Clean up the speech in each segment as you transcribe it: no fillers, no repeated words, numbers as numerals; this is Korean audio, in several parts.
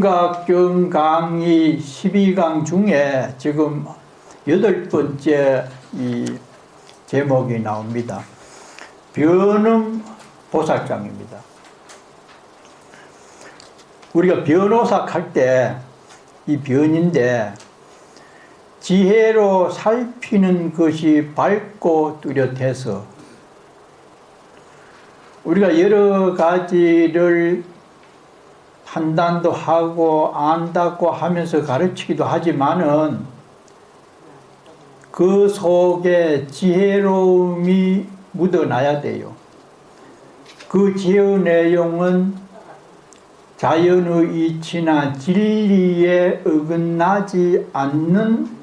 원각경 강의 12강 중에 지금 8번째 이 제목이 나옵니다. 변음 보살장입니다. 우리가 변호삭 할 때 이 변인데 지혜로 살피는 것이 밝고 뚜렷해서 우리가 여러 가지를 판단도 하고 안다고 하면서 가르치기도 하지만은 그 속에 지혜로움이 묻어나야 돼요. 그 지혜의 내용은 자연의 이치나 진리에 어긋나지 않는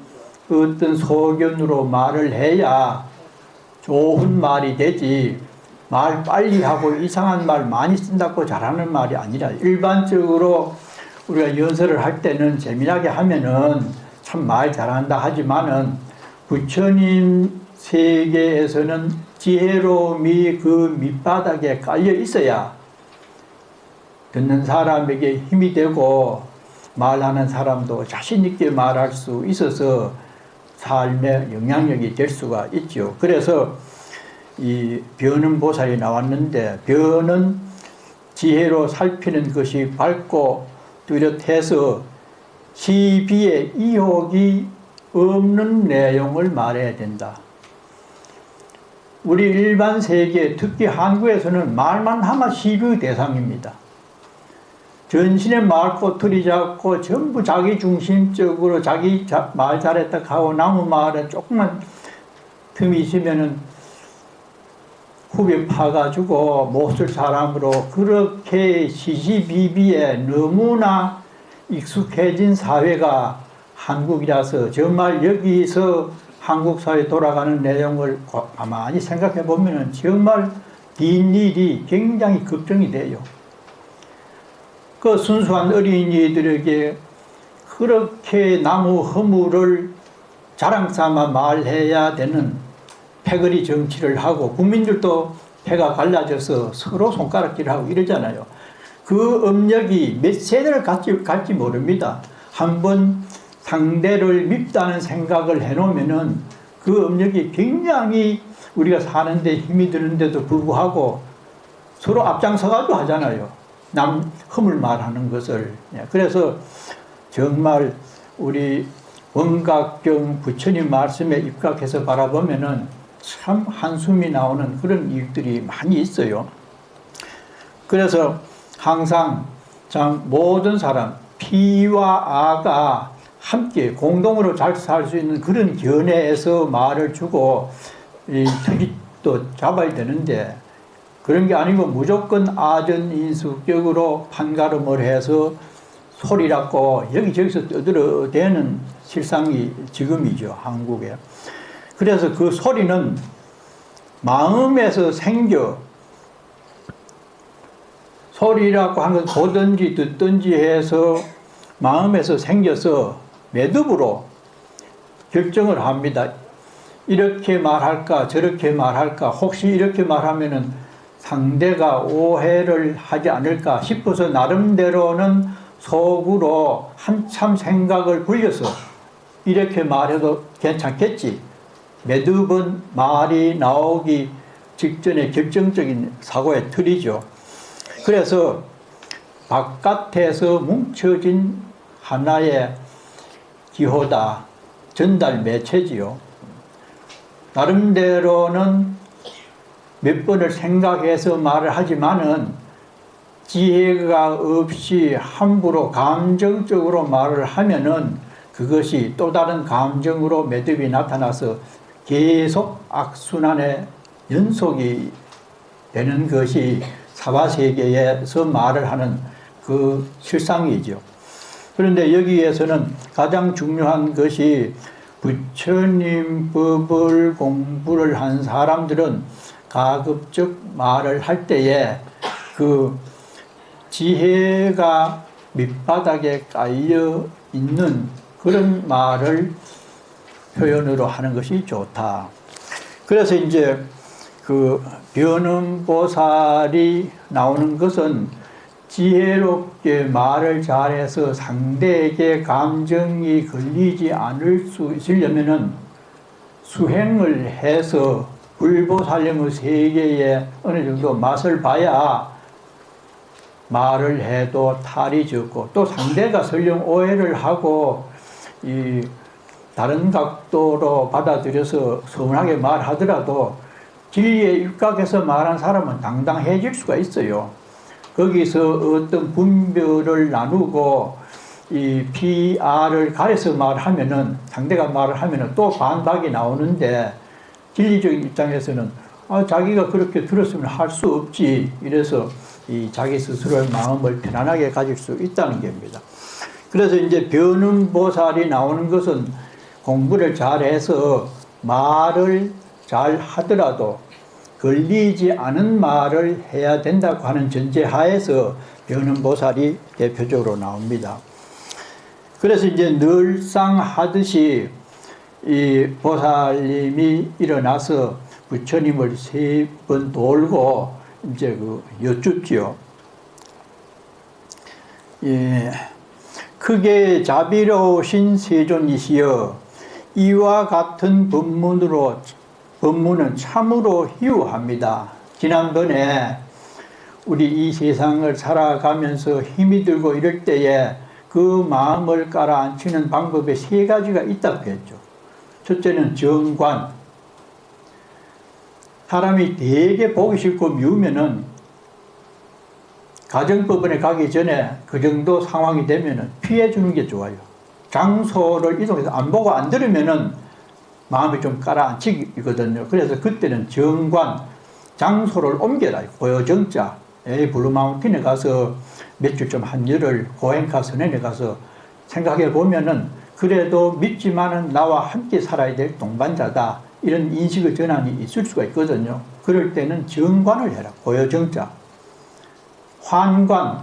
어떤 소견으로 말을 해야 좋은 말이 되지, 말 빨리 하고 이상한 말 많이 쓴다고 잘하는 말이 아니라, 일반적으로 우리가 연설을 할 때는 재미나게 하면은 참 말 잘한다 하지만은 부처님 세계에서는 지혜로움이 그 밑바닥에 깔려 있어야 듣는 사람에게 힘이 되고 말하는 사람도 자신 있게 말할 수 있어서 삶의 영향력이 될 수가 있죠. 그래서 이 변은 보살이 나왔는데, 변은 지혜로 살피는 것이 밝고 뚜렷해서 시비에 이혹이 없는 내용을 말해야 된다. 우리 일반 세계, 특히 한국에서는 말만 하면 시비의 대상입니다. 전신에 말꼬투리 잡고 전부 자기 중심적으로 자기 말 잘했다 하고 남의 말에 조금만 틈이 있으면은 후벼 파가지고 못쓸 사람으로 그렇게 시시비비에 너무나 익숙해진 사회가 한국이라서, 정말 여기서 한국 사회 돌아가는 내용을 가만히 생각해 보면은 정말 뒷일이 굉장히 걱정이 돼요. 그 순수한 어린이들에게 그렇게 나무 허물을 자랑삼아 말해야 되는 패거리 정치를 하고, 국민들도 패가 갈라져서 서로 손가락질하고 이러잖아요. 그 업력이 몇 세대를 갈지 모릅니다. 한번 상대를 밉다는 생각을 해놓으면은 그 업력이 굉장히 우리가 사는데 힘이 드는데도 불구하고 서로 앞장서가지고 하잖아요. 남 허물 말하는 것을. 그래서 정말 우리 원각경 부처님 말씀에 입각해서 바라보면은 참 한숨이 나오는 그런 일들이 많이 있어요. 그래서 항상 참 모든 사람, 피와 아가 함께 공동으로 잘 살 수 있는 그런 견해에서 말을 주고 이 틀도 잡아야 되는데, 그런 게 아니고 무조건 아전인수격으로 판가름을 해서 소리라고 여기저기서 떠들어대는 실상이 지금이죠, 한국에. 그래서 그 소리는 마음에서 생겨, 소리라고 하는 것 보든지 듣든지 해서 마음에서 생겨서 매듭으로 결정을 합니다. 이렇게 말할까 저렇게 말할까, 혹시 이렇게 말하면은 상대가 오해를 하지 않을까 싶어서 나름대로는 속으로 한참 생각을 굴려서 이렇게 말해도 괜찮겠지, 매듭은 말이 나오기 직전에 결정적인 사고의 틀이죠. 그래서 바깥에서 뭉쳐진 하나의 기호다, 전달 매체지요. 나름대로는 몇 번을 생각해서 말을 하지만은 지혜가 없이 함부로 감정적으로 말을 하면은 그것이 또 다른 감정으로 매듭이 나타나서 계속 악순환의 연속이 되는 것이 사바세계에서 말을 하는 그 실상이죠. 그런데 여기에서는 가장 중요한 것이, 부처님 법을 공부를 한 사람들은 가급적 말을 할 때에 그 지혜가 밑바닥에 깔려 있는 그런 말을 표현으로 하는 것이 좋다. 그래서 이제 그 변음보살이 나오는 것은 지혜롭게 말을 잘해서 상대에게 감정이 걸리지 않을 수 있으려면은 수행을 해서 불보살림의 세계에 어느 정도 맛을 봐야 말을 해도 탈이 적고, 또 상대가 설령 오해를 하고 이 다른 각도로 받아들여서 서운하게 말하더라도 진리에 입각해서 말한 사람은 당당해질 수가 있어요. 거기서 어떤 분별을 나누고 이 PR을 가려서 말하면은, 상대가 말을 하면은 또 반박이 나오는데, 진리적인 입장에서는 자기가 그렇게 들었으면 할 수 없지, 이래서 이 자기 스스로의 마음을 편안하게 가질 수 있다는 겁니다. 그래서 이제 변음보살이 나오는 것은 공부를 잘해서 말을 잘 하더라도 걸리지 않은 말을 해야 된다고 하는 전제하에서 변음보살이 대표적으로 나옵니다. 그래서 이제 늘상 하듯이 이 보살님이 일어나서 부처님을 3번 돌고 이제 여쭙지요. 예. 크게 자비로우신 세존이시여, 이와 같은 법문은 참으로 희우합니다. 지난번에 우리 이 세상을 살아가면서 힘이 들고 이럴 때에 그 마음을 깔아앉히는 방법에 3가지가 있다고 했죠. 첫째는 정관. 사람이 되게 보기 싫고 미우면은 가정법원에 가기 전에 그 정도 상황이 되면은 피해 주는 게 좋아요. 장소를 이동해서 안 보고 안 들으면은 마음이 좀 깔아앉히거든요. 그래서 그때는 정관, 장소를 옮겨라. 고요정자. 블루마운틴에 가서 며칠 좀 한열흘 고행카 선행에 가서 생각해 보면은 그래도 믿지만은 나와 함께 살아야 될 동반자다, 이런 인식의 전환이 있을 수가 있거든요. 그럴 때는 정관을 해라. 고요정자. 환관.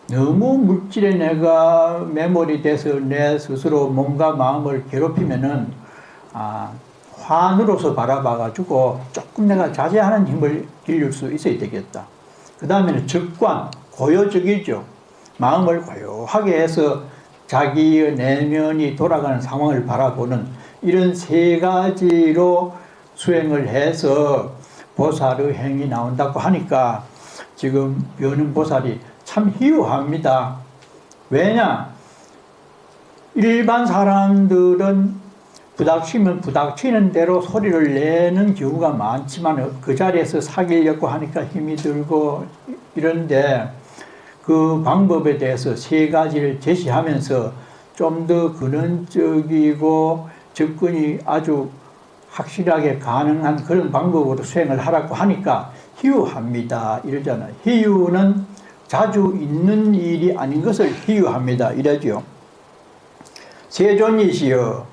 너무 물질에 내가 매몰이 돼서 내 스스로 몸과 마음을 괴롭히면은 환으로서 바라봐가지고 조금 내가 자제하는 힘을 기를 수 있어야 되겠다. 그 다음에는 적관. 고요적이죠. 마음을 고요하게 해서 자기의 내면이 돌아가는 상황을 바라보는, 이런 3가지로 수행을 해서 보살의 행이 나온다고 하니까 지금 변음보살이 참 희유합니다. 왜냐? 일반 사람들은 부닥치면 부닥치는 대로 소리를 내는 경우가 많지만 그 자리에서 사귀려고 하니까 힘이 들고 이런데, 그 방법에 대해서 3가지를 제시하면서 좀 더 근원적이고 접근이 아주 확실하게 가능한 그런 방법으로 수행을 하라고 하니까 희유합니다 이러잖아요. 희유는 자주 있는 일이 아닌 것을 희유합니다 이러죠. 세존이시여,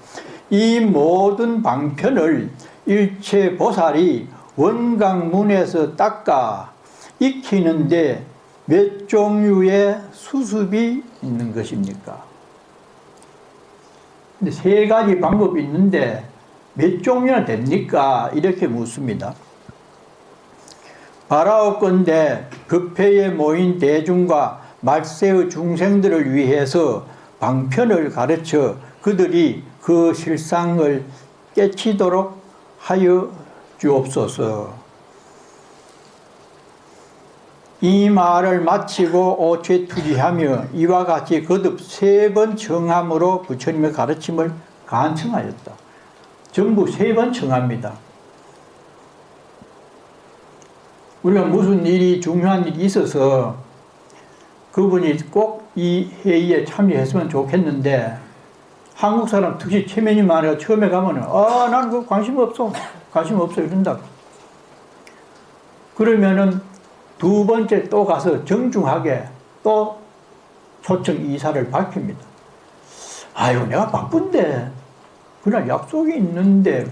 이 모든 방편을 일체 보살이 원광문에서 닦아 익히는데 몇 종류의 수습이 있는 것입니까? 근데 3가지 방법이 있는데 몇 종류나 됩니까? 이렇게 묻습니다. 바라옵건대 법회에 모인 대중과 말세의 중생들을 위해서 방편을 가르쳐 그들이 그 실상을 깨치도록 하여 주옵소서. 이 말을 마치고 오체투지하며 이와 같이 거듭 3번 청함으로 부처님의 가르침을 간청하였다. 전부 3번 청합니다. 우리가 무슨 일이, 중요한 일이 있어서 그분이 꼭 이 회의에 참여했으면 좋겠는데, 한국 사람 특히 체면이 많아요. 처음에 가면은 나는 그 관심 없어 이런다. 그러면은 2번째 또 가서 정중하게 또 초청 이사를 밝힙니다. 아유, 내가 바쁜데, 그날 약속이 있는데.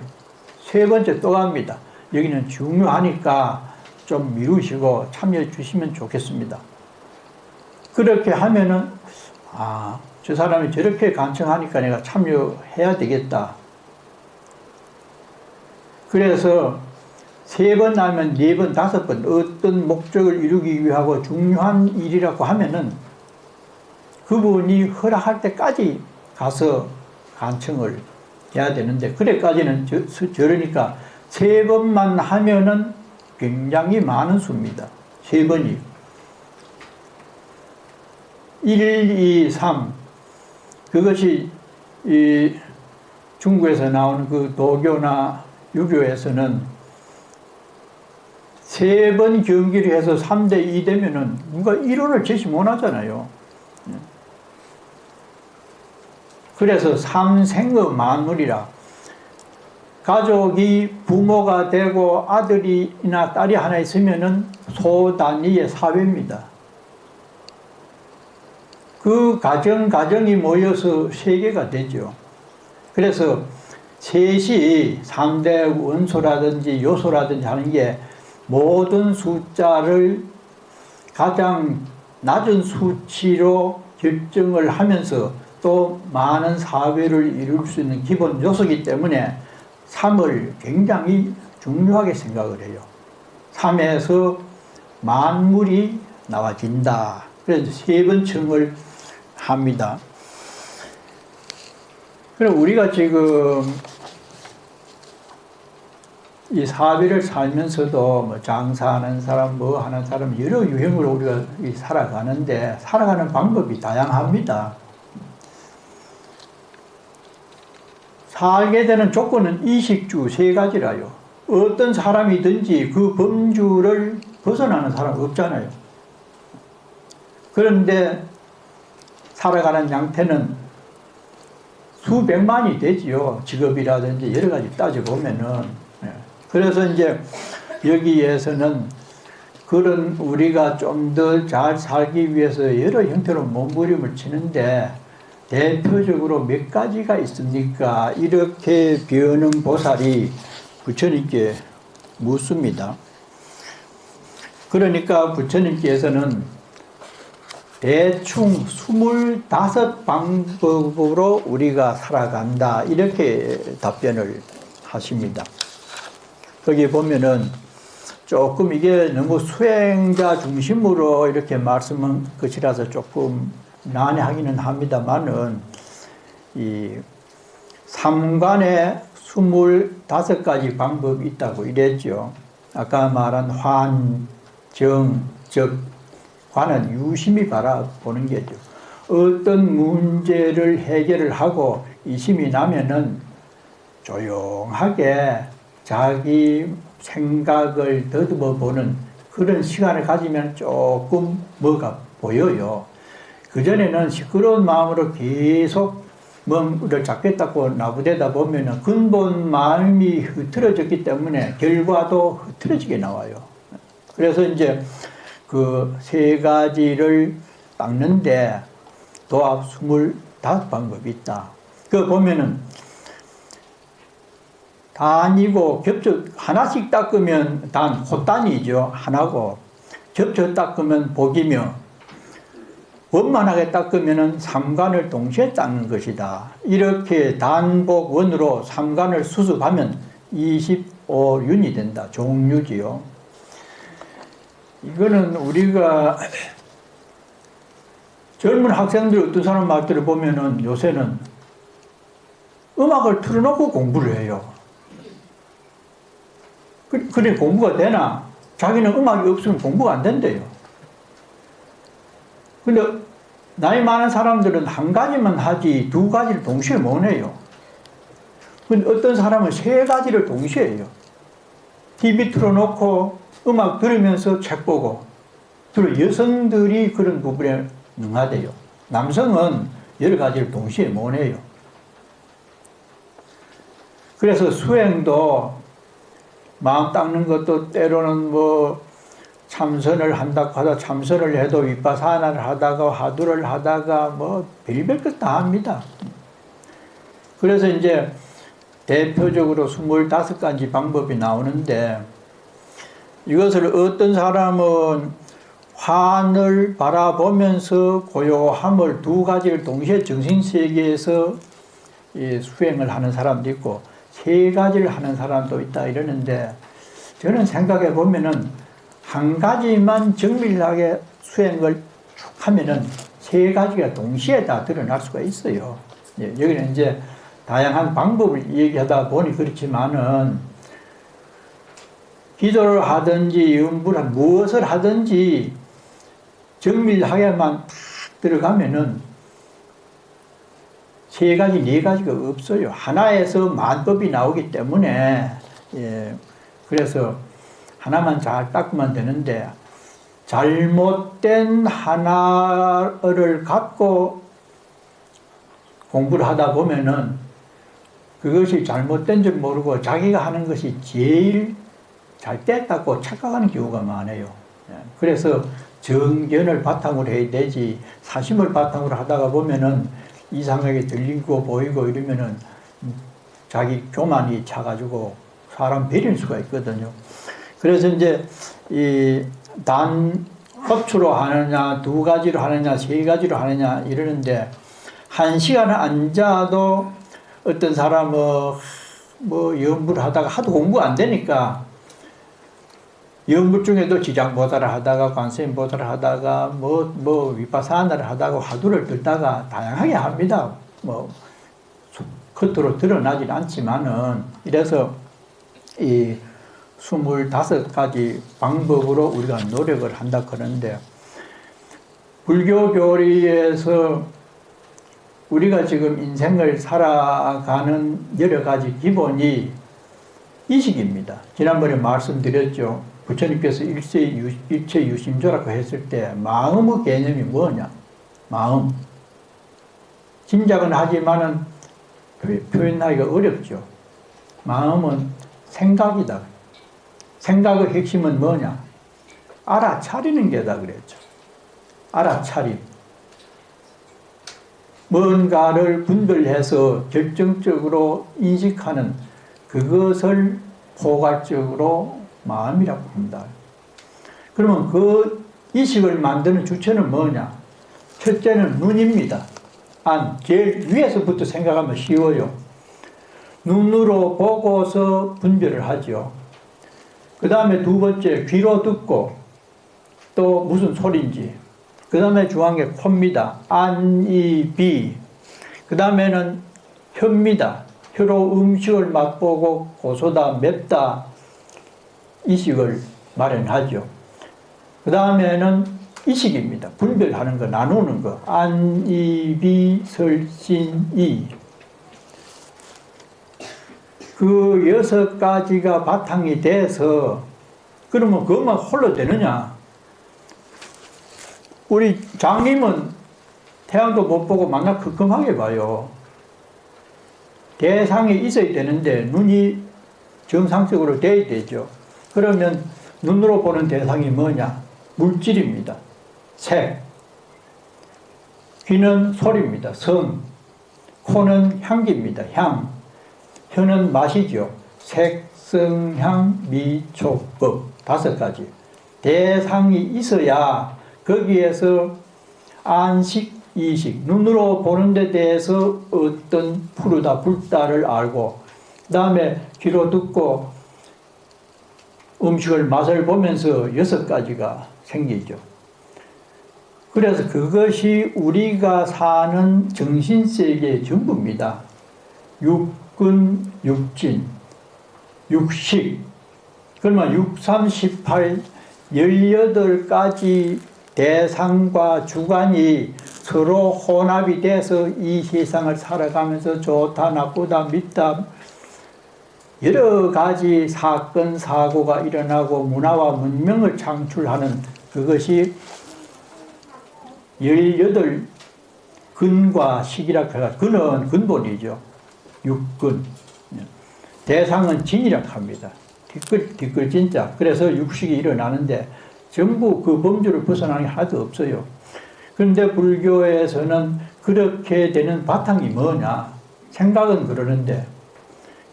3번째 또 갑니다. 여기는 중요하니까 좀 미루시고 참여해 주시면 좋겠습니다. 그렇게 하면은 저 사람이 저렇게 간청하니까 내가 참여해야 되겠다. 그래서 3번 하면 4번, 5번 어떤 목적을 이루기 위하고 중요한 일이라고 하면은 그분이 허락할 때까지 가서 간청을 해야 되는데, 그래까지는 저러니까 3번만 하면은 굉장히 많은 수입니다. 3번이 1, 2, 3 그것이 이 중국에서 나오는 그 도교나 유교에서는 3번 경기를 해서 3대 2 되면은 누가 이론을 제시 못 하잖아요. 그래서 삼생의 만물이라, 가족이 부모가 되고 아들이나 딸이 하나 있으면은 소단위의 사회입니다. 그 가정이 모여서 세계가 되죠. 그래서 셋이 3대 원소라든지 요소라든지 하는 게 모든 숫자를 가장 낮은 수치로 결정을 하면서 또 많은 사회를 이룰 수 있는 기본 요소이기 때문에 3을 굉장히 중요하게 생각을 해요. 3에서 만물이 나와진다. 그래서 3번 층을 합니다. 그럼 우리가 지금 이 사회를 살면서도 뭐 장사하는 사람, 뭐 하는 사람, 여러 유형으로 우리가 살아가는데, 살아가는 방법이 다양합니다. 살게 되는 조건은 이식주 3가지라요. 어떤 사람이든지 그 범주를 벗어나는 사람 없잖아요. 그런데 살아가는 양태는 수백만이 되지요. 직업이라든지 여러 가지 따져보면은. 그래서 이제 여기에서는 그런 우리가 좀 더 잘 살기 위해서 여러 형태로 몸부림을 치는데, 대표적으로 몇 가지가 있습니까? 이렇게 비오는 보살이 부처님께 묻습니다. 그러니까 부처님께서는 대충 25방법으로 우리가 살아간다, 이렇게 답변을 하십니다. 거기 보면은 조금 이게 너무 수행자 중심으로 이렇게 말씀한 것이라서 조금 난해하기는 합니다만은, 이 삼관에 25가지 방법이 있다고 이랬죠. 아까 말한 환, 정, 적, 관은 유심히 바라보는 게죠. 어떤 문제를 해결을 하고 이심이 나면은 조용하게 자기 생각을 더듬어 보는 그런 시간을 가지면 조금 뭐가 보여요. 그전에는 시끄러운 마음으로 계속 뭔가를 잡겠다고 나부대다 보면은 근본 마음이 흐트러졌기 때문에 결과도 흐트러지게 나와요. 그래서 이제 그 3가지를 닦는데 도합 25방법이 있다. 그 보면은 단이고 겹쳐 하나씩 닦으면 단, 호단이죠. 하나고, 겹쳐 닦으면 복이며, 원만하게 닦으면 삼관을 동시에 닦는 것이다. 이렇게 단복원으로 삼관을 수습하면 25윤이 된다. 종류지요. 이거는 우리가 젊은 학생들 어떤 사람 말들을 보면은 요새는 음악을 틀어놓고 공부를 해요. 그래 공부가 되나? 자기는 음악이 없으면 공부가 안 된대요. 근데 나이 많은 사람들은 한 가지만 하지 2가지를 동시에 못 해요. 근데 어떤 사람은 3가지를 동시에 해요. TV 틀어놓고 음악 들으면서 책 보고. 그리고 여성들이 그런 부분에 능하대요. 남성은 여러 가지를 동시에 못 해요. 그래서 수행도 마음 닦는 것도 때로는 뭐 참선을 한다고 하다 참선을 해도 위파사나를 하다가 화두를 하다가 뭐 별별 것 다 합니다. 그래서 이제 대표적으로 25가지 방법이 나오는데, 이것을 어떤 사람은 환을 바라보면서 고요함을 2가지를 동시에 정신세계에서 수행을 하는 사람도 있고 3가지를 하는 사람도 있다 이러는데, 저는 생각해 보면은 한 가지만 정밀하게 수행을 쭉 하면은 세 가지가 동시에 다 드러날 수가 있어요. 예, 여기는 이제 다양한 방법을 얘기하다 보니 그렇지만은 기도를 하든지 연부를 무엇을 하든지 정밀하게만 탁 들어가면은 세 가지, 네 가지가 없어요. 하나에서 만법이 나오기 때문에, 예, 그래서 하나만 잘 닦으면 되는데, 잘못된 하나를 갖고 공부를 하다 보면은 그것이 잘못된 줄 모르고 자기가 하는 것이 제일 잘 됐다고 착각하는 경우가 많아요. 그래서 정견을 바탕으로 해야 되지, 사심을 바탕으로 하다가 보면은 이상하게 들리고 보이고 이러면은 자기 교만이 차가지고 사람 베릴 수가 있거든요. 그래서 이제 이 단 허투루 하느냐, 두 가지로 하느냐, 세 가지로 하느냐 이러는데, 한 시간 앉아도 어떤 사람은 뭐 연구를 하다가 하도 공부 안 되니까 연구 중에도 지장보다를 하다가 관세음보다를 하다가 뭐 위파사나를 하다가 화두를 들다가 다양하게 합니다. 뭐 겉으로 드러나진 않지만은, 이래서 이 25가지 방법으로 우리가 노력을 한다 그러는데, 불교 교리에서 우리가 지금 인생을 살아가는 여러 가지 기본이 이식입니다. 지난번에 말씀드렸죠. 부처님께서 일체 유심조라고 했을 때 마음의 개념이 뭐냐? 마음. 짐작은 하지만은 표현하기가 어렵죠. 마음은 생각이다. 생각의 핵심은 뭐냐? 알아차리는 게다 그랬죠. 알아차림. 뭔가를 분별해서 결정적으로 인식하는 그것을 포괄적으로 마음이라고 합니다. 그러면 그 이식을 만드는 주체는 뭐냐? 첫째는 눈입니다. 안, 제일 위에서부터 생각하면 쉬워요. 눈으로 보고서 분별을 하죠. 그 다음에 두 번째, 귀로 듣고 또 무슨 소리인지. 그 다음에 중요한 게 코입니다. 안, 이, 비. 그 다음에는 혀입니다. 혀로 음식을 맛보고 고소다, 맵다, 이식을 마련하죠. 그 다음에는 이식입니다. 분별하는 거, 나누는 거. 안, 이, 비, 설, 신, 이. 그 6가지가 바탕이 돼서, 그러면 그것만 홀로 되느냐? 우리 장님은 태양도 못 보고 만나 컴컴하게 봐요. 대상이 있어야 되는데 눈이 정상적으로 돼야 되죠. 그러면 눈으로 보는 대상이 뭐냐? 물질입니다. 색. 귀는 소리입니다. 성. 코는 향기입니다. 향. 혀는 맛이죠. 색, 성, 향, 미, 촉, 법. 5가지. 대상이 있어야 거기에서 안식, 이식, 눈으로 보는 데 대해서 어떤 푸르다, 붉다를 알고, 그 다음에 귀로 듣고 음식을 맛을 보면서 6가지가 생기죠. 그래서 그것이 우리가 사는 정신세계의 전부입니다. 육근, 육진, 육식. 그러면 6, 3, 18, 18가지 대상과 주관이 서로 혼합이 돼서 이 세상을 살아가면서 좋다, 나쁘다, 밉다, 여러 가지 사건, 사고가 일어나고 문화와 문명을 창출하는 그것이 18근과 식이라고 해서, 근은 근본이죠. 육근. 대상은 진이라고 합니다. 뒷글 진짜. 그래서 육식이 일어나는데 전부 그 범주를 벗어나는 게 하나도 없어요. 그런데 불교에서는 그렇게 되는 바탕이 뭐냐? 생각은 그러는데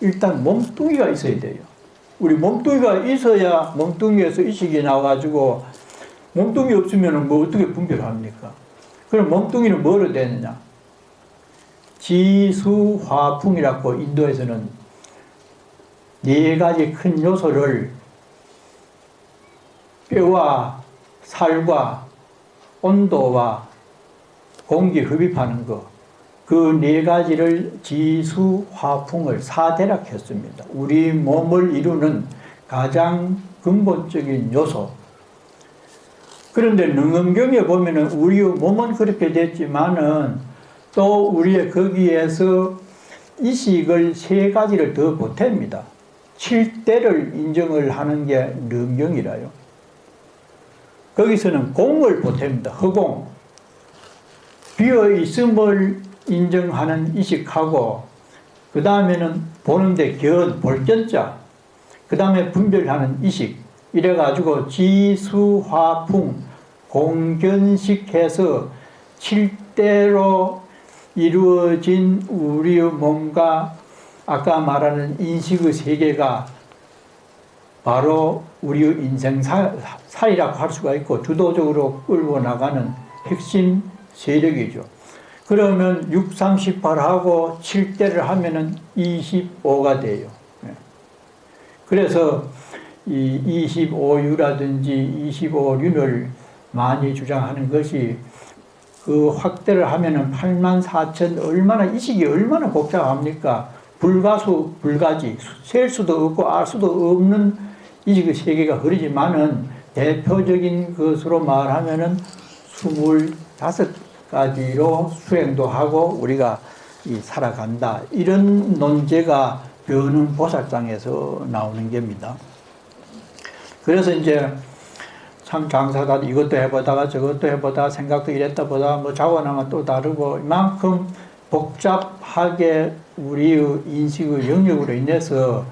일단 몸뚱이가 있어야 돼요. 우리 몸뚱이가 있어야 몸뚱이에서 이식이 나와가지고, 몸뚱이 없으면 뭐 어떻게 분별합니까? 그럼 몸뚱이는 뭐로 되느냐? 지수화풍이라고 인도에서는 4가지 큰 요소를 뼈와 살과 온도와 공기 흡입하는 것, 그 네 가지를 지수, 화풍을 사대락했습니다. 우리 몸을 이루는 가장 근본적인 요소. 그런데 능엄경에 보면은 우리 몸은 그렇게 됐지만은 또 우리의 거기에서 이식을 세 가지를 더 보탭니다. 7대를 인정을 하는 게 능경이라요. 거기서는 공을 보탭니다. 허공. 비어있음을 인정하는 이식하고, 그 다음에는 보는데 볼견자, 그 다음에 분별하는 이식, 이래가지고 지수화풍, 공견식해서 7대로 이루어진 우리의 몸과 아까 말하는 인식의 세계가 바로 우리의 인생살이라고 할 수가 있고 주도적으로 끌고 나가는 핵심 세력이죠. 그러면 6, 38하고 7대를 하면은 25가 돼요. 그래서 이 25유라든지 25륜을 많이 주장하는 것이 그 확대를 하면은 84,000 얼마나 이식이 얼마나 복잡합니까? 불가수 불가지 셀 수도 없고 알 수도 없는 이식의 세계가 흐르지만은 대표적인 것으로 말하면은 25가지로 수행도 하고 우리가 살아간다. 이런 논제가 변은 보살장에서 나오는 겁니다. 그래서 이제 참 장사다 이것도 해보다가 저것도 해보다가 생각도 이랬다 보다 뭐 자고나면 또 다르고 이만큼 복잡하게 우리의 인식의 영역으로 인해서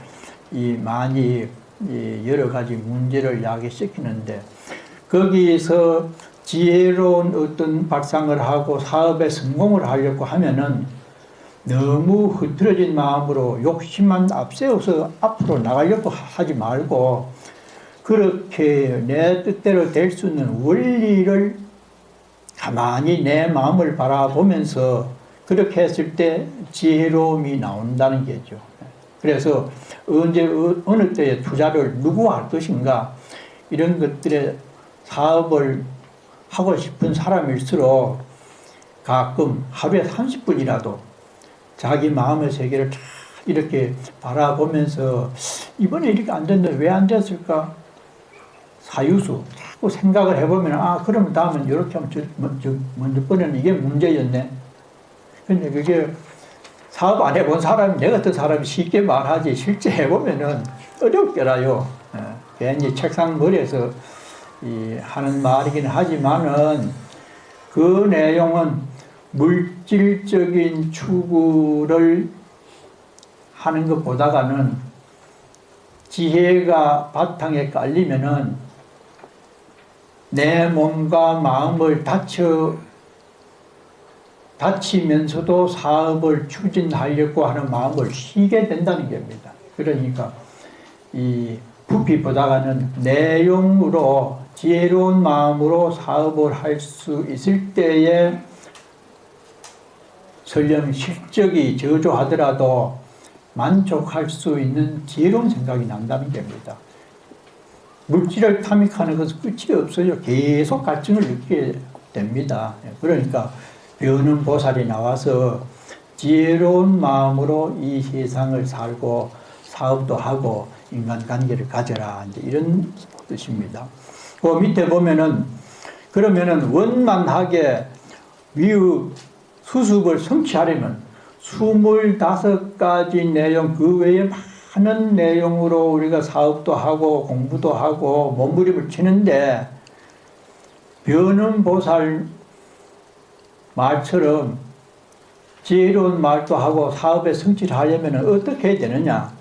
많이 여러 가지 문제를 야기시키는데 거기서 지혜로운 어떤 발상을 하고 사업에 성공을 하려고 하면은 너무 흐트러진 마음으로 욕심만 앞세워서 앞으로 나가려고 하지 말고 그렇게 내 뜻대로 될 수 있는 원리를 가만히 내 마음을 바라보면서 그렇게 했을 때 지혜로움이 나온다는 게죠. 그래서 언제 어느 때에 투자를 누구와 할 것인가 이런 것들에 사업을 하고 싶은 사람일수록 가끔 하루에 30분이라도 자기 마음의 세계를 쫙 이렇게 바라보면서 이번에 이렇게 안 됐는데 왜 안 됐을까? 사유수 자꾸 생각을 해보면 그러면 다음은 이렇게 하면 먼저 번에는 이게 문제였네. 근데 그게 사업 안 해본 사람이 내 같은 사람이 쉽게 말하지 실제 해보면은 어렵더라요. 괜히 책상 머리에서 하는 말이긴 하지만은 그 내용은 물질적인 추구를 하는 것보다는 지혜가 바탕에 깔리면은 내 몸과 마음을 다치면서도 사업을 추진하려고 하는 마음을 쉬게 된다는 겁니다. 그러니까 이 부피보다는 내용으로 지혜로운 마음으로 사업을 할 수 있을 때에 설령 실적이 저조하더라도 만족할 수 있는 지혜로운 생각이 난다는 겁니다. 물질을 탐닉하는 것은 끝이 없어요. 계속 갈증을 느끼게 됩니다. 그러니까 변은 보살이 나와서 지혜로운 마음으로 이 세상을 살고 사업도 하고 인간관계를 가져라 이런 뜻입니다. 그 밑에 보면은 그러면은 원만하게 위의 수습을 성취하려면 25가지 내용 그 외에 많은 내용으로 우리가 사업도 하고 공부도 하고 몸부림을 치는데 변은 보살 말처럼 지혜로운 말도 하고 사업에 성취를 하려면 어떻게 해야 되느냐?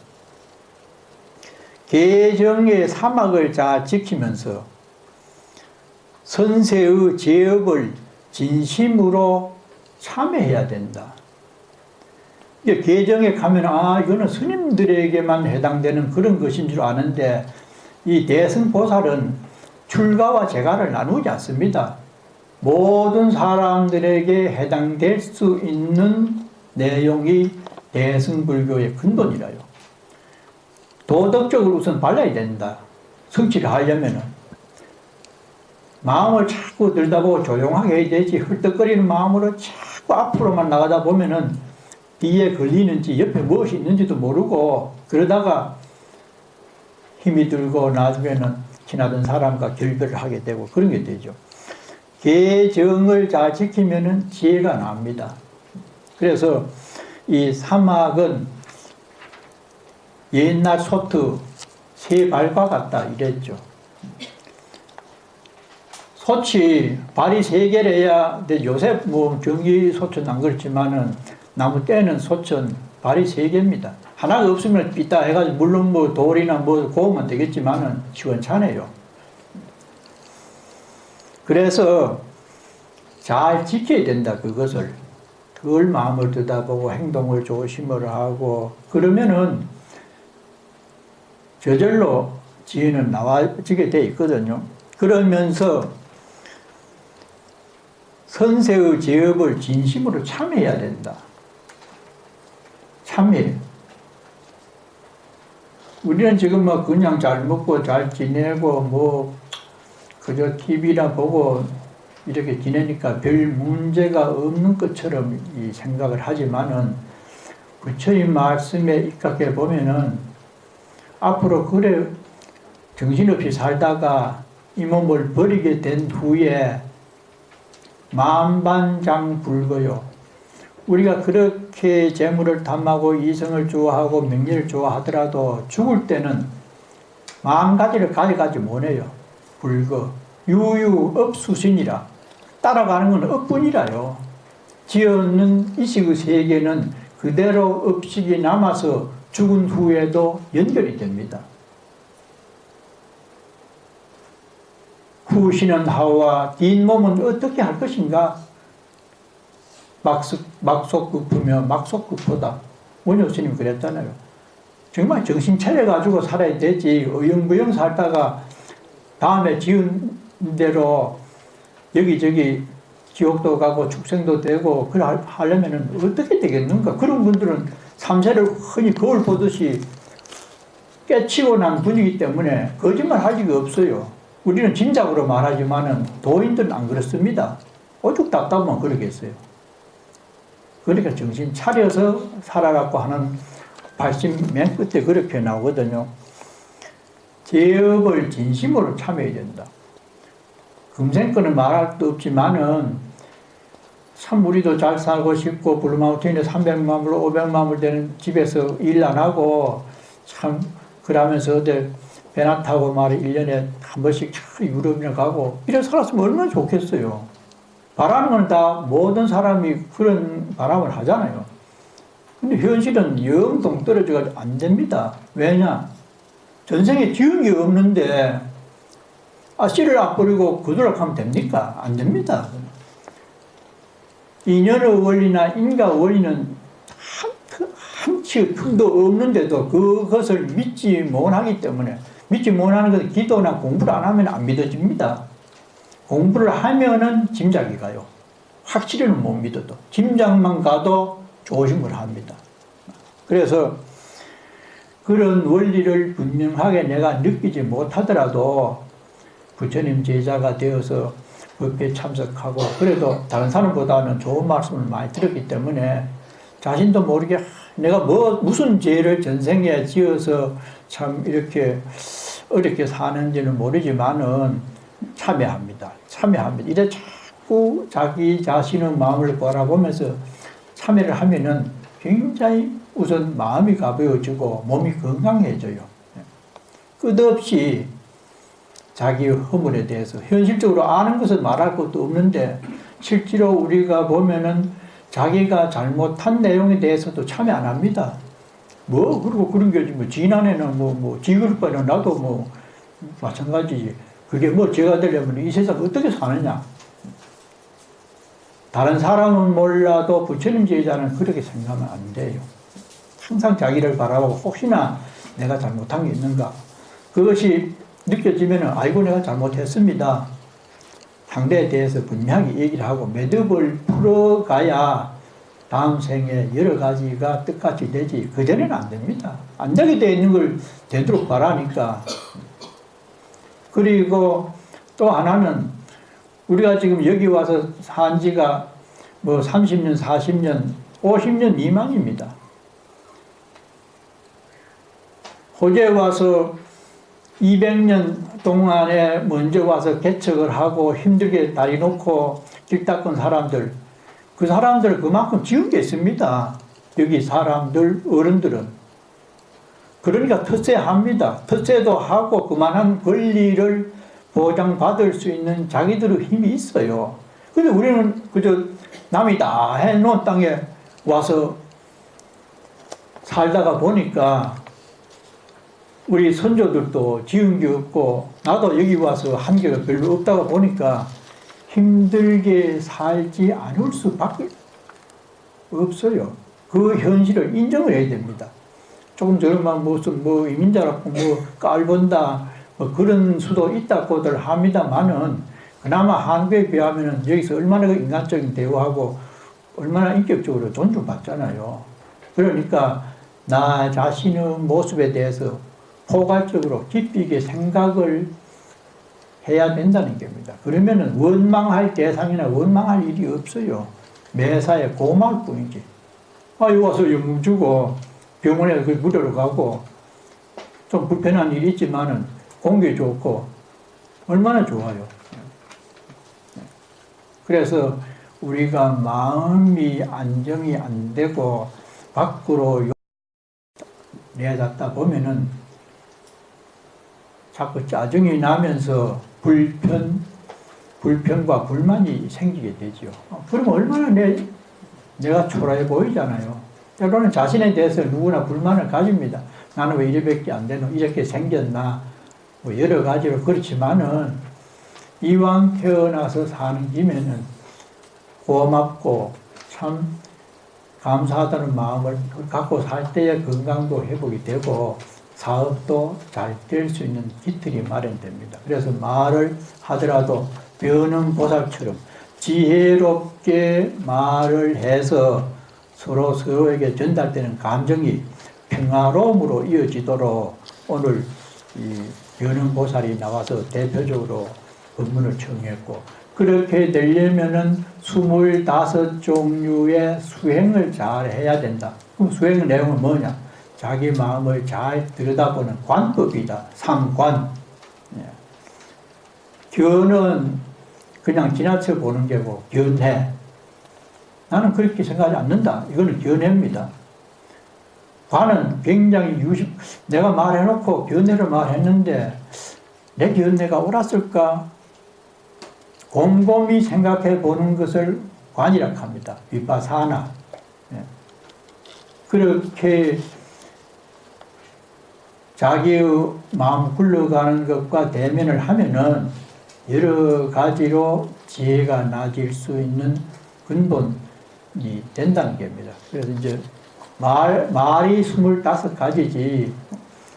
계정의 사막을 잘 지키면서 선세의 제업을 진심으로 참여해야 된다. 계정에 가면 이거는 스님들에게만 해당되는 그런 것인 줄 아는데 이 대승보살은 출가와 재가를 나누지 않습니다. 모든 사람들에게 해당될 수 있는 내용이 대승불교의 근본이라요. 도덕적으로 우선 발라야 된다. 성취를 하려면은. 마음을 자꾸 들여다보고 조용하게 해야 되지. 헐떡거리는 마음으로 자꾸 앞으로만 나가다 보면은 뒤에 걸리는지 옆에 무엇이 있는지도 모르고 그러다가 힘이 들고 나중에는 지나던 사람과 결별을 하게 되고 그런 게 되죠. 계정을 잘 지키면은 지혜가 납니다. 그래서 이 사막은 옛날 소트 새 발과 같다 이랬죠. 솥이 발이 세 개래야, 요새 뭐 전기 솥은 안 그렇지만은 나무 떼는 솥은 발이 세 개입니다. 하나가 없으면 삐딱 해가지고 물론 뭐 돌이나 뭐 고우면 되겠지만은 시원찮아요. 그래서 잘 지켜야 된다 그것을. 덜 마음을 들여다보고 행동을 조심을 하고 그러면은 저절로 지혜는 나와지게 돼 있거든요. 그러면서 선세의 제업을 진심으로 참여해야 된다. 참여. 우리는 지금 뭐 그냥 잘 먹고 잘 지내고 뭐 그저 TV나 보고 이렇게 지내니까 별 문제가 없는 것처럼 이 생각을 하지만은 부처님 말씀에 입각해 보면은 앞으로 그래 정신없이 살다가 이 몸을 버리게 된 후에 만반장불거요. 우리가 그렇게 재물을 탐하고 이성을 좋아하고 명예를 좋아하더라도 죽을 때는 만 가지를 가져가지 못해요. 불거. 유유업수신이라. 따라가는 건 업뿐이라요. 지었는 이식의 세계는 그대로 업식이 남아서 죽은 후에도 연결이 됩니다. 후신은 하와 뒷몸은 어떻게 할 것인가? 막속급부며 막속급보다. 원효 스님 그랬잖아요. 정말 정신 차려가지고 살아야 되지. 어영부영 살다가 다음에 지은 대로 여기저기 지옥도 가고 축생도 되고 그래 하려면 어떻게 되겠는가? 그런 분들은 삼세를 흔히 거울 보듯이 깨치고 난 분이기 때문에 거짓말 할 리가 없어요. 우리는 진작으로 말하지만은 도인들은 안 그렇습니다. 오죽 답답하면 그러겠어요. 그러니까 정신 차려서 살아갖고 하는 발심 맨 끝에 그렇게 나오거든요. 제업을 진심으로 참여해야 된다. 금생 거는 말할 수 없지만은 참 우리도 잘 살고 싶고 블루마운틴에 300만 불, 500만 불 되는 집에서 일 안 하고 참 그러면서 어디 배나 타고 말이 1년에 한 번씩 유럽이나 가고 이래 살았으면 얼마나 좋겠어요. 바라는 건 다 모든 사람이 그런 바람을 하잖아요. 근데 현실은 영 동떨어져가지고 안 됩니다. 왜냐? 전생에 지은 게 없는데 씨를 안 뿌리고 그대로 하면 됩니까? 안 됩니다. 인연의 원리나 인과 원리는 한치 틈도 없는데도 그것을 믿지 못하기 때문에 믿지 못하는 것은 기도나 공부를 안 하면 안 믿어집니다. 공부를 하면은 짐작이 가요. 확실히는 못 믿어도. 짐작만 가도 조심을 합니다. 그래서 그런 원리를 분명하게 내가 느끼지 못하더라도 부처님 제자가 되어서 법회에 참석하고 그래도 다른 사람보다는 좋은 말씀을 많이 들었기 때문에 자신도 모르게 내가 무슨 죄를 전생에 지어서 참 이렇게 어렵게 사는지는 모르지만은 참여합니다. 이래 자꾸 자기 자신의 마음을 바라보면서 참여를 하면은 굉장히 우선 마음이 가벼워지고 몸이 건강해져요. 끝없이 자기의 허물에 대해서 현실적으로 아는 것은 말할 것도 없는데 실제로 우리가 보면은 자기가 잘못한 내용에 대해서도 참여 안 합니다. 그리고 그런 게 뭐 지난해는 지그룹바는 나도 마찬가지지. 그게 제가 되려면 이 세상 어떻게 사느냐. 다른 사람은 몰라도 부처님 제자는 그렇게 생각하면 안 돼요. 항상 자기를 바라보고 혹시나 내가 잘못한 게 있는가. 그것이 느껴지면 아이고 내가 잘못했습니다. 상대에 대해서 분명하게 얘기를 하고 매듭을 풀어가야 다음 생에 여러 가지가 뜻같이 되지 그전에는 안 됩니다. 안 되게 되어 있는 걸 되도록 바라니까. 그리고 또 하나는 우리가 지금 여기 와서 산 지가 뭐 30년, 40년, 50년 미만입니다. 호주에 와서 200년 동안에 먼저 와서 개척을 하고 힘들게 다리 놓고 길 닦은 사람들, 그 사람들 그만큼 지은 게 있습니다. 여기 사람들, 어른들은. 그러니까 텃세합니다. 텃세도 하고 그만한 권리를 보장받을 수 있는 자기들의 힘이 있어요. 근데 우리는 그저 남이 다 해놓은 땅에 와서 살다가 보니까 우리 선조들도 지은 게 없고 나도 여기 와서 한 개가 별로 없다가 보니까 힘들게 살지 않을 수밖에 없어요. 그 현실을 인정을 해야 됩니다. 조금 저런만 무슨 뭐 이민자라고 뭐 깔본다 뭐 그런 수도 있다고들 합니다만은 그나마 한국에 비하면은 여기서 얼마나 인간적인 대우하고 얼마나 인격적으로 존중받잖아요. 그러니까 나 자신의 모습에 대해서 포괄적으로 깊이 있게 생각을 해야 된다는 겁니다. 그러면은 원망할 대상이나 원망할 일이 없어요. 매사에 고마울 뿐이지. 여기 와서 연금 주고 병원에 그 무료로 가고 좀 불편한 일이 있지만은 공기 좋고 얼마나 좋아요. 그래서 우리가 마음이 안정이 안 되고 밖으로 내닫다 보면은 자꾸 짜증이 나면서 불편과 불만이 생기게 되죠. 그러면 얼마나 내가 초라해 보이잖아요. 때로는 자신에 대해서 누구나 불만을 가집니다. 나는 왜 이래밖에 안 되노? 이렇게 생겼나? 뭐 여러 가지로 그렇지만은 이왕 태어나서 사는 김에는 고맙고 참 감사하다는 마음을 갖고 살 때의 건강도 회복이 되고 사업도 잘 될 수 있는 기틀이 마련됩니다. 그래서 말을 하더라도 변은 보살처럼 지혜롭게 말을 해서 서로에게 전달되는 감정이 평화로움으로 이어지도록 오늘 이 변은보살이 나와서 대표적으로 법문을 청했고, 그렇게 되려면은 25종류의 수행을 잘 해야 된다. 그럼 수행 내용은 뭐냐? 자기 마음을 잘 들여다보는 관법이다. 삼관. 견은 그냥 지나쳐 보는 게고, 견해. 나는 그렇게 생각하지 않는다. 이거는 견해입니다. 관은 굉장히 내가 말해놓고 견해를 말했는데 내 견해가 옳았을까? 곰곰이 생각해 보는 것을 관이라고 합니다. 비파사나. 그렇게 자기의 마음 굴러가는 것과 대면을 하면은 여러 가지로 지혜가 나질 수 있는 근본이 된다는 겁니다. 그래서 이제 말이 25가지지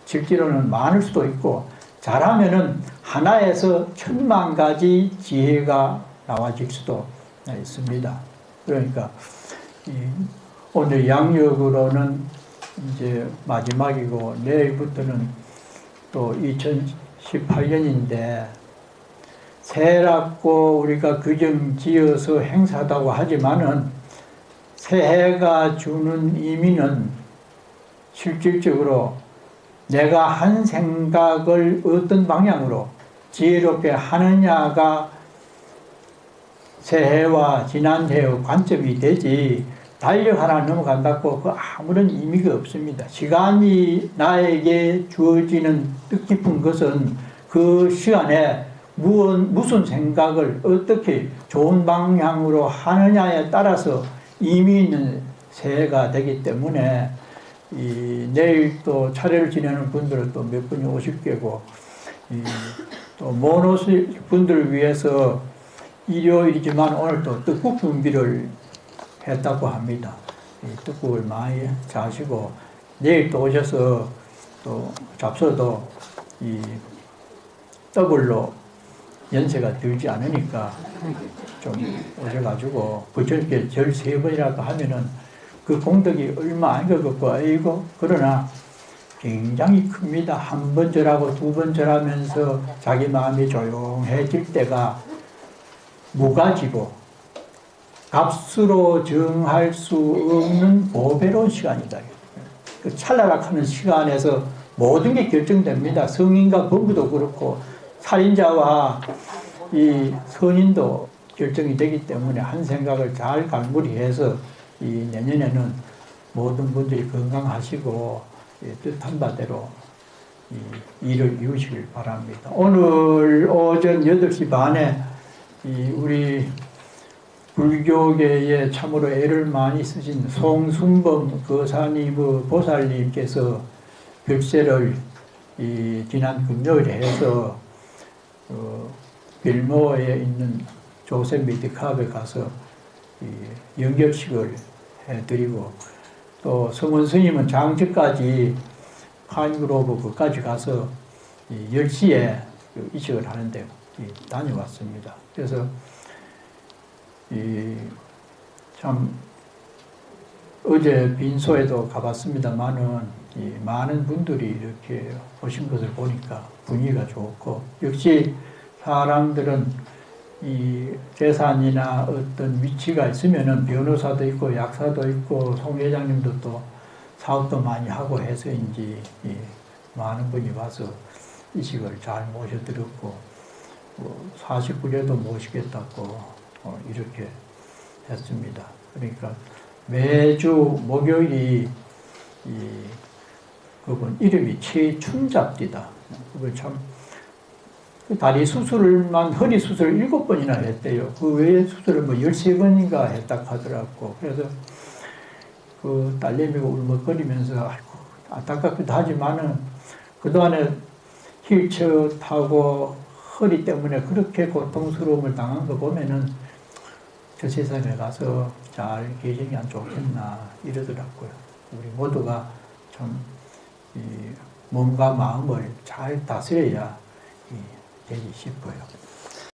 실제로는 많을 수도 있고, 잘하면은 하나에서 1000,000가지 지혜가 나와질 수도 있습니다. 그러니까 오늘 양력으로는 이제 마지막이고 내일부터는 또 2018년인데 새해라고 우리가 규정 지어서 행사하다고 하지만은 새해가 주는 의미는 실질적으로 내가 한 생각을 어떤 방향으로 지혜롭게 하느냐가 새해와 지난해의 관점이 되지, 달력 하나 넘어간다고 그 아무런 의미가 없습니다. 시간이 나에게 주어지는 뜻깊은 것은 그 시간에 무슨 생각을 어떻게 좋은 방향으로 하느냐에 따라서 의미 있는 새해가 되기 때문에 내일 또 차례를 지내는 분들은 또 몇 분이 오실 거고, 또 못 오실 분들을 위해서 일요일이지만 오늘 또 떡국 준비를 했다고 합니다. 떡국을 많이 자시고 내일 또 오셔서 또 잡숴도 이 더블로 연세가 들지 않으니까 좀 오셔가지고 부처님께 절 3번이라도 하면은 그 공덕이 얼마 아닌 것 같고, 아이고, 그러나 굉장히 큽니다. 한 번 절하고 2번 절하면서 자기 마음이 조용해질 때가 무가지고 값으로 정할 수 없는 보배로운 시간이다. 그 찰나락하는 시간에서 모든 게 결정됩니다. 성인과 범부도 그렇고 살인자와 이 선인도 결정이 되기 때문에 한 생각을 잘 갈무리해서 이 내년에는 모든 분들이 건강하시고 뜻한 바대로 이 일을 이루시길 바랍니다. 오늘 오전 8시 반에 우리 불교계에 참으로 애를 많이 쓰신 송순범 거사님의 보살님께서 별세를 지난 금요일에 해서 빌모어에 있는 조셉 메디캅에 가서 연결식을 해드리고 또 성원 스님은 장주까지 파인그로브 그까지 가서 10시에 이식을 하는데 다녀왔습니다. 그래서 참 어제 빈소에도 가봤습니다만은 많은 분들이 이렇게 오신 것을 보니까 분위기가 좋고 역시 사람들은 이 재산이나 어떤 위치가 있으면은 변호사도 있고 약사도 있고 송 회장님도 또 사업도 많이 하고 해서인지 많은 분이 와서 이식을 잘 모셔드렸고 49례도 모시겠다고 이렇게 했습니다. 그러니까 매주 목요일이 그분 이름이 최춘잡디다. 그걸 참 다리 수술만 허리 수술 7번이나 했대요. 그 외에 수술을 뭐 13번인가 했다 하더라고. 그래서 그 딸내미가 울먹거리면서 아이고 안타깝기도 하지만은 그동안에 휠체어 타고 허리 때문에 그렇게 고통스러움을 당한 거 보면은 저 세상에 가서 잘 계시면 안 좋겠나 이러더라고요. 우리 모두가 참 몸과 마음을 잘 다스려야 되지 싶어요.